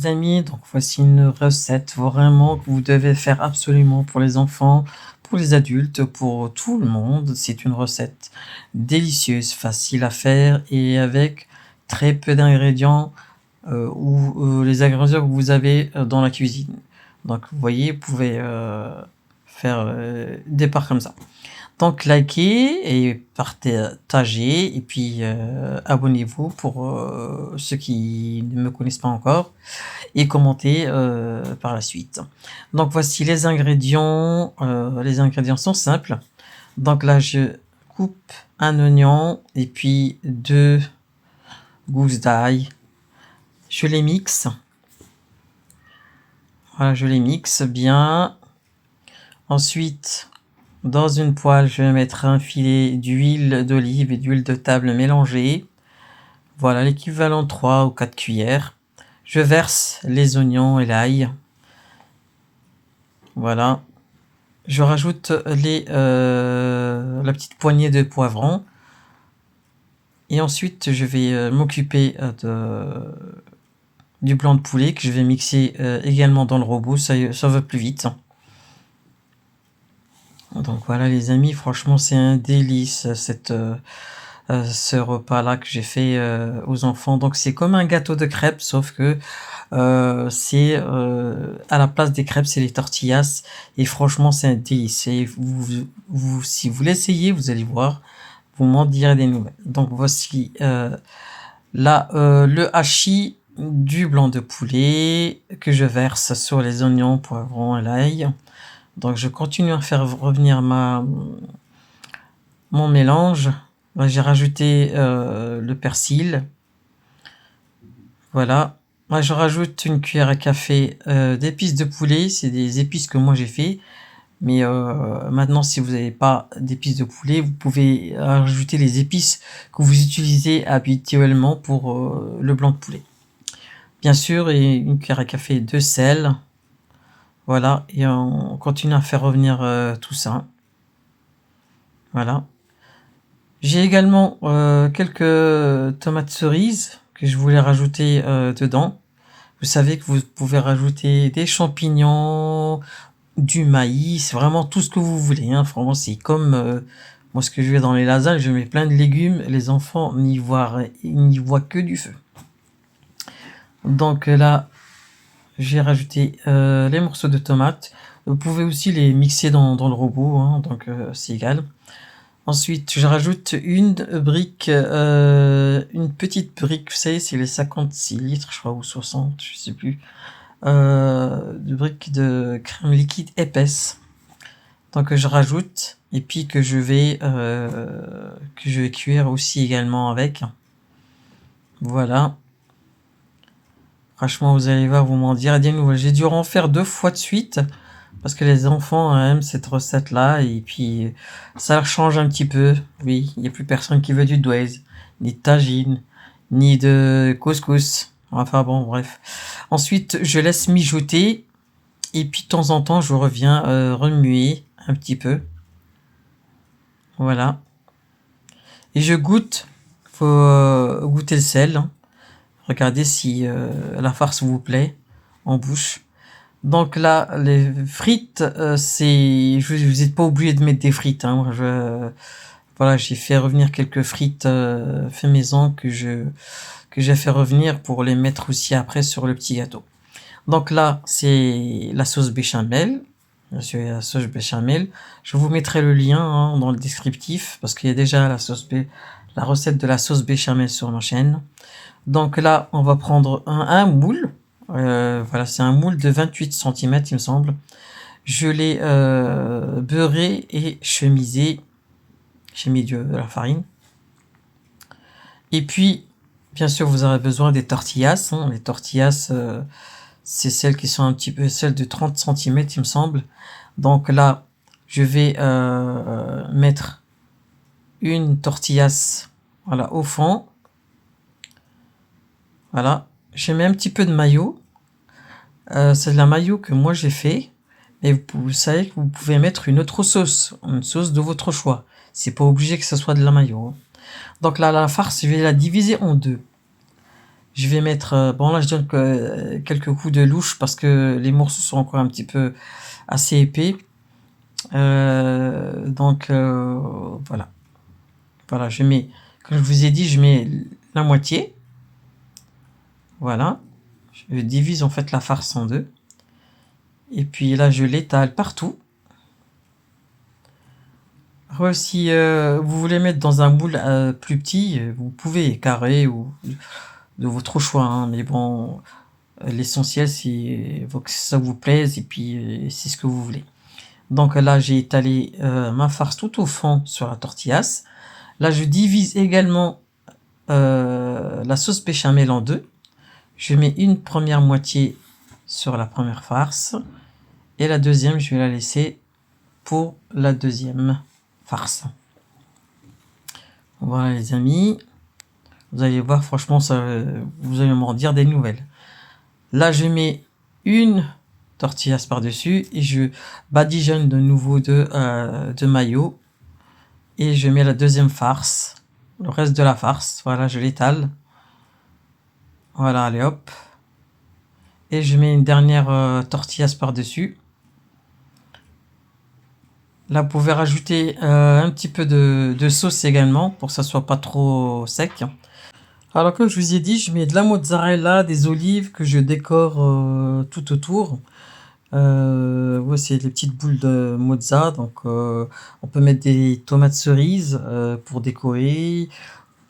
les amis, donc voici une recette vraiment que vous devez faire absolument pour les enfants, pour les adultes, pour tout le monde. C'est une recette délicieuse, facile à faire et avec très peu d'ingrédients ou les ingrédients que vous avez dans la cuisine. Donc vous voyez, vous pouvez faire des parts comme ça. Donc likez et partagez et puis abonnez-vous pour ceux qui ne me connaissent pas encore et commentez par la suite. Donc voici les ingrédients. Les ingrédients sont simples. Donc là je coupe un oignon et puis 2 gousses d'ail. Je les mixe. Voilà, je les mixe bien. Ensuite, dans une poêle, je vais mettre un filet d'huile d'olive et d'huile de table mélangée. Voilà, l'équivalent de 3 ou 4 cuillères. Je verse les oignons et l'ail. Voilà. Je rajoute la petite poignée de poivrons. Et ensuite, je vais m'occuper du blanc de poulet que je vais mixer également dans le robot. Ça va plus vite. Donc voilà les amis, franchement c'est un délice ce repas-là que j'ai fait aux enfants. Donc c'est comme un gâteau de crêpes, sauf que c'est à la place des crêpes, c'est les tortillas. Et franchement c'est un délice. Et si vous l'essayez, vous allez voir, vous m'en direz des nouvelles. Donc voici le hachis du blanc de poulet que je verse sur les oignons, poivrons et l'ail. Donc je continue à faire revenir mon mélange. Là, j'ai rajouté le persil. Voilà. Moi je rajoute une cuillère à café d'épices de poulet. C'est des épices que moi j'ai fait. Mais maintenant si vous n'avez pas d'épices de poulet, vous pouvez rajouter les épices que vous utilisez habituellement pour le blanc de poulet. Bien sûr, et une cuillère à café de sel. Voilà, et on continue à faire revenir tout ça. Voilà. J'ai également quelques tomates cerises que je voulais rajouter dedans. Vous savez que vous pouvez rajouter des champignons, du maïs, vraiment tout ce que vous voulez. Hein. Vraiment, c'est comme moi ce que je fais dans les lasagnes, je mets plein de légumes. Les enfants n'y voient que du feu. Donc là, j'ai rajouté les morceaux de tomates. Vous pouvez aussi les mixer dans le robot, hein, donc c'est égal. Ensuite, je rajoute une petite brique, vous savez, c'est les 56 litres, je crois, ou 60, je sais plus, de briques de crème liquide épaisse. Donc je rajoute, et puis que je vais cuire aussi également avec. Voilà. Franchement, vous allez voir, vous m'en direz des nouvelles. J'ai dû en faire 2 fois de suite parce que les enfants aiment cette recette-là et puis ça leur change un petit peu. Oui, il n'y a plus personne qui veut du douaise, ni de tagine, ni de couscous. Enfin bon, bref. Ensuite, je laisse mijoter et puis de temps en temps, je reviens remuer un petit peu. Voilà. Et je goûte. Faut goûter le sel. Hein. Regardez si la farce vous plaît en bouche. Donc là, les frites, vous n'êtes pas obligé de mettre des frites. Hein. Voilà, j'ai fait revenir quelques frites fait maison que j'ai fait revenir pour les mettre aussi après sur le petit gâteau. Donc là, c'est la sauce béchamel. La sauce béchamel. Je vous mettrai le lien hein, dans le descriptif parce qu'il y a déjà la recette de la sauce béchamel sur ma chaîne. Donc là, on va prendre un moule. Voilà, c'est un moule de 28 cm, il me semble. Je l'ai beurré et chemisé. J'ai mis de la farine. Et puis, bien sûr, vous aurez besoin des tortillas. Hein. Les tortillas, c'est celles qui sont un petit peu, celles de 30 cm, il me semble. Donc là, je vais mettre une tortillasse voilà, au fond. Voilà, j'ai mis un petit peu de mayo. C'est de la mayo que moi j'ai fait. Mais vous savez que vous pouvez mettre une autre sauce, une sauce de votre choix. C'est pas obligé que ce soit de la mayo. Hein. Donc là, la farce, je vais la diviser en deux. Je vais mettre, bon là je donne quelques coups de louche parce que les morceaux sont encore un petit peu assez épais. Donc voilà. Voilà, je mets, comme je vous ai dit, je mets la moitié. Voilà. Je divise en fait la farce en deux. Et puis là, je l'étale partout. Après, si vous voulez mettre dans un moule plus petit, vous pouvez, carré ou de votre choix, hein, mais bon, l'essentiel c'est que ça vous plaise et puis c'est ce que vous voulez. Donc là, j'ai étalé ma farce tout au fond sur la tortillasse. Là, je divise également la sauce béchamel en deux. Je mets une première moitié sur la première farce et la deuxième, je vais la laisser pour la deuxième farce. Voilà les amis, vous allez voir, franchement, ça, vous allez m'en dire des nouvelles. Là, je mets une tortillas par-dessus et je badigeonne de nouveau de mayo et je mets la deuxième farce, le reste de la farce, voilà, je l'étale. Voilà, allez hop. Et je mets une dernière tortillas par-dessus. Là, vous pouvez rajouter un petit peu de sauce également pour que ça soit pas trop sec. Alors, comme je vous ai dit, je mets de la mozzarella, des olives que je décore tout autour. Ouais, c'est des petites boules de mozza. Donc, on peut mettre des tomates cerises pour décorer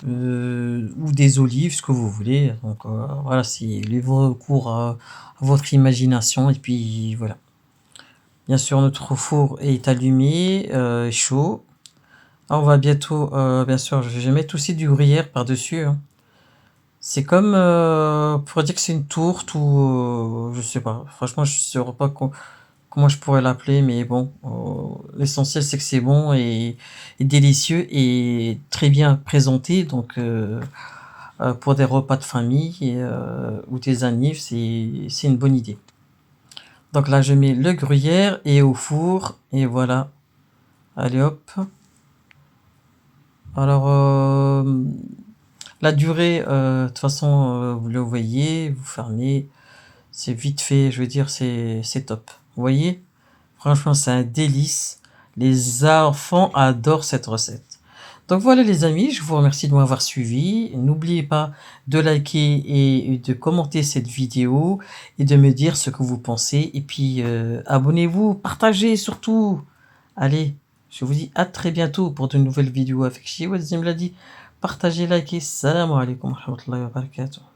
ou des olives, ce que vous voulez. Donc, voilà, c'est libre recours à votre imagination. Et puis, voilà. Bien sûr, notre four est allumé, chaud. Ah, on va bientôt, bien sûr, je vais mettre aussi du gruyère par-dessus, hein. C'est comme, on pourrait dire que c'est une tourte ou je sais pas. Franchement, je sais pas comment je pourrais l'appeler, mais bon, l'essentiel c'est que c'est bon et délicieux et très bien présenté. Donc, pour des repas de famille ou des annives, c'est une bonne idée. Donc là, je mets le gruyère et au four et voilà. Allez hop. Alors, la durée, de toute façon, vous le voyez, vous fermez, c'est vite fait, je veux dire, c'est top. Vous voyez? Franchement, c'est un délice. Les enfants adorent cette recette. Donc voilà les amis, je vous remercie de m'avoir suivi. N'oubliez pas de liker et de commenter cette vidéo et de me dire ce que vous pensez. Et puis abonnez-vous, partagez surtout. Allez, je vous dis à très bientôt pour de nouvelles vidéos avec Shiwazim l'a dit. Partagez, likez. Salam alaikum wa rahmatullahi wa barakatuh.